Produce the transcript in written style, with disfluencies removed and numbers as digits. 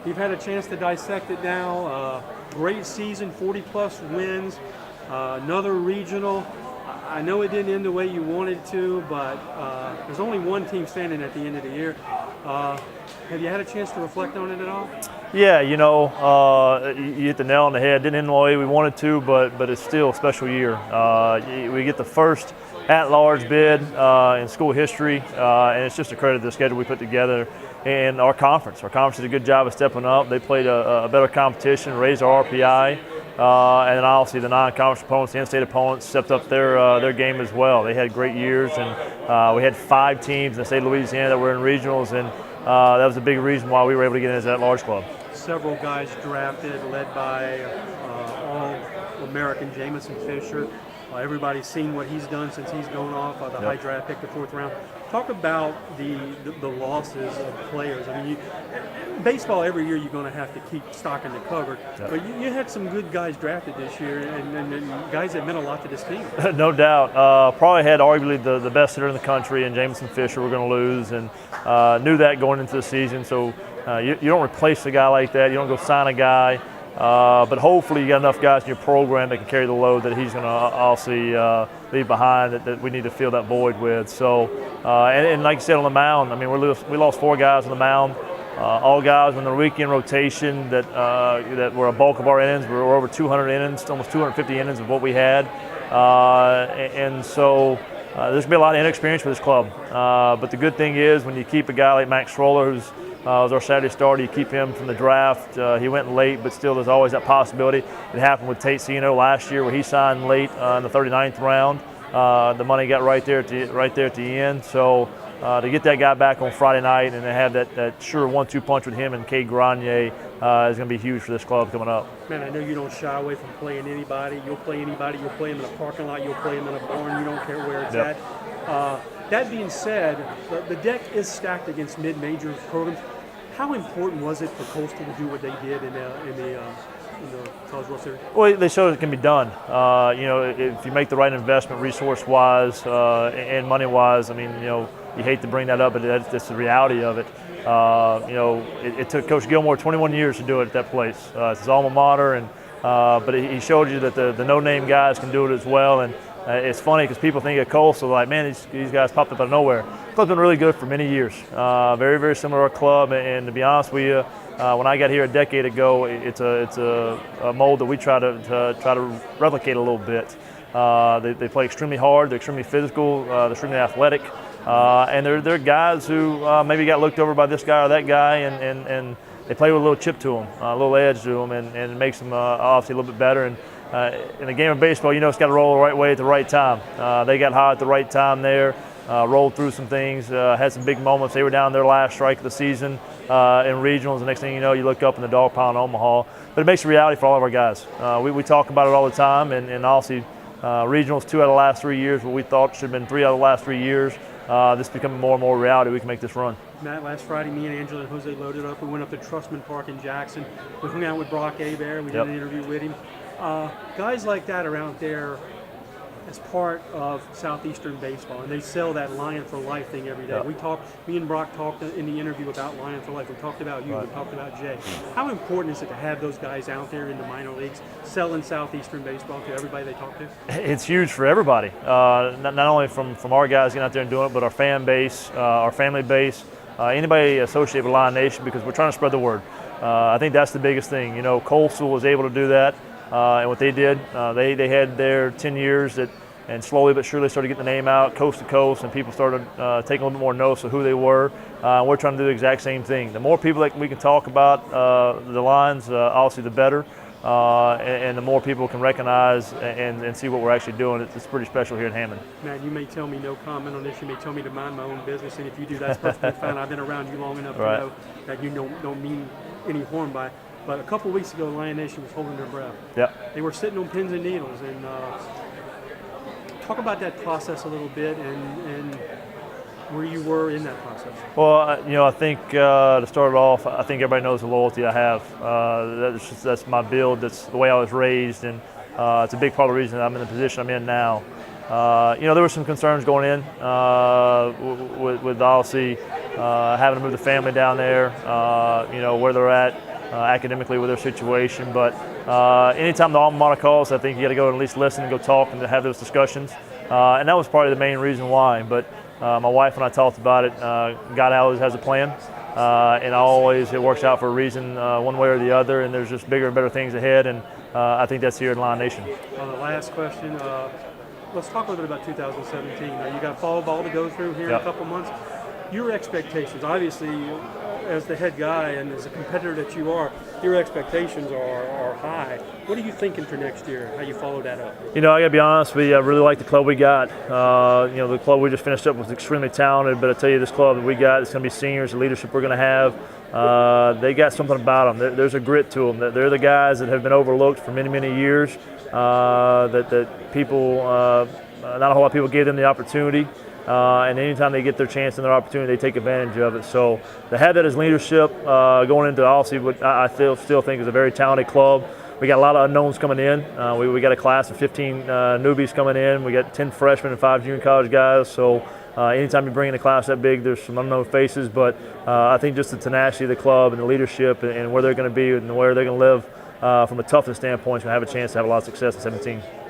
You've had a chance to dissect it now. Great season, 40-plus wins, another regional. I know it didn't end the way you wanted to, but there's only one team standing at the end of the year. Have you had a chance to reflect on it at all? Yeah, you hit the nail on the head. Didn't end the way we wanted to, but it's still a special year. We get the first at-large bid in school history, and it's just a credit to the schedule we put together. And our conference did a good job of stepping up. They played a better competition, raised our RPI, and then obviously the non-conference opponents, the in-state opponents, stepped up their game as well. They had great years, and we had 5 teams in the state of Louisiana that were in regionals, and that was a big reason why we were able to get in as that large club. Several guys drafted, led by All-American Jamison Fisher. Everybody's seen what he's done since he's gone off the high draft pick, the 4th round. Talk about the losses of players. I mean, baseball every year you're going to have to keep stocking the cupboard, but you had some good guys drafted this year, and guys that meant a lot to this team. No doubt. Probably had arguably the best hitter in the country, and Jamison Fisher we're going to lose, and knew that going into the season. So you don't replace a guy like that. You don't go sign a guy. But hopefully you got enough guys in your program that can carry the load that he's going to obviously leave behind that we need to fill that void with. So, and like you said on the mound, I mean, we lost 4 guys on the mound. All guys in the weekend rotation that were a bulk of our innings. We were over 200 innings, almost 250 innings of what we had. And so there's going to be a lot of inexperience for this club. But the good thing is when you keep a guy like Max Schroller, who's was our Saturday starter. You keep him from the draft. He went late, but still there's always that possibility. It happened with Tate Sino last year where he signed late in the 39th round. The money got right there at the end. So to get that guy back on Friday night and to have that sure 1-2 punch with him and Cade Grenier is going to be huge for this club coming up. Man, I know you don't shy away from playing anybody. You'll play anybody. You'll play him in a parking lot. You'll play him in a barn. You don't care where it's at. That being said, the deck is stacked against mid-major programs. How important was it for Coastal to do what they did in the College World Series? Well, they showed it can be done. If you make the right investment, resource-wise and money-wise, I mean, you hate to bring that up, but that's the reality of it. It took Coach Gilmore 21 years to do it at that place. It's his alma mater, but he showed you that the no-name guys can do it as well. And it's funny because people think of Coastal like, man, these guys popped up out of nowhere. The club's been really good for many years. Very, very similar to our club. And to be honest with you, when I got here a decade ago, it's a mold that we try to replicate a little bit. They play extremely hard. They're extremely physical. They're extremely athletic. And they're guys who maybe got looked over by this guy or that guy, and they play with a little chip to them, a little edge to them, and it makes them obviously a little bit better. And in the game of baseball, it's got to roll the right way at the right time. They got hot at the right time there, rolled through some things, had some big moments. They were down their last strike of the season in regionals. The next thing you know, you look up in the dog pile in Omaha. But it makes a reality for all of our guys. We talk about it all the time, and obviously regionals 2 out of the last 3 years, what we thought should have been 3 out of the last 3 years. This is becoming more and more reality. We can make this run. Matt, last Friday, me and Angela and Jose loaded up. We went up to Trustman Park in Jackson. We hung out with Brock Hebert. We did an interview with him. Guys like that are out there as part of Southeastern baseball, and they sell that Lion for Life thing every day. Me and Brock talked in the interview about Lion for Life. We talked about you. We talked about Jay. How important is it to have those guys out there in the minor leagues selling Southeastern baseball to everybody they talk to? It's huge for everybody. Not only from our guys getting out there and doing it, but our fan base, our family base, anybody associated with Lion Nation, because we're trying to spread the word. I think that's the biggest thing. Coastal was able to do that. And what they did, they had their 10 years and slowly but surely started getting the name out coast to coast, and people started taking a little bit more notice of who they were. We're trying to do the exact same thing. The more people that we can talk about the Lions, obviously the better, and the more people can recognize and see what we're actually doing. It's pretty special here in Hammond. Matt, you may tell me no comment on this. You may tell me to mind my own business, and if you do, that's perfectly fine. I've been around you long enough to know that you don't mean any harm by it. But a couple of weeks ago, Lion Nation was holding their breath. Yeah. They were sitting on pins and needles. And talk about that process a little bit and where you were in that process. Well, I think to start it off, I think everybody knows the loyalty I have. That's my build. That's the way I was raised, and it's a big part of the reason I'm in the position I'm in now. There were some concerns going in with obviously having to move the family down there, where they're at. academically with their situation. But anytime the alma mater calls, I think you got to go and at least listen and go talk and to have those discussions. And that was probably the main reason why. But my wife and I talked about it. God always has a plan, and always it works out for a reason, one way or the other. And there's just bigger and better things ahead. And I think that's here in Lion Nation. The last question. Let's talk a little bit about 2017. You got fall ball to go through here in a couple months. Your expectations, obviously, as the head guy and as a competitor that you are, your expectations are high. What are you thinking for next year? How you follow that up? I got to be honest with you, I really like the club we got. The club we just finished up was extremely talented, but I tell you, this club that we got, it's going to be seniors, the leadership we're going to have. They got something about them. There's a grit to them. They're the guys that have been overlooked for many, many years. That people, not a whole lot of people gave them the opportunity. And anytime they get their chance and their opportunity, they take advantage of it. So to have that as leadership going into obviously what I still think is a very talented club. We got a lot of unknowns coming in. We got a class of 15 newbies coming in. We got 10 freshmen and 5 junior college guys. So anytime you bring in a class that big, there's some unknown faces. But I think just the tenacity of the club and the leadership and where they're going to be and where they're going to live from a toughness standpoint is going to have a chance to have a lot of success in 17.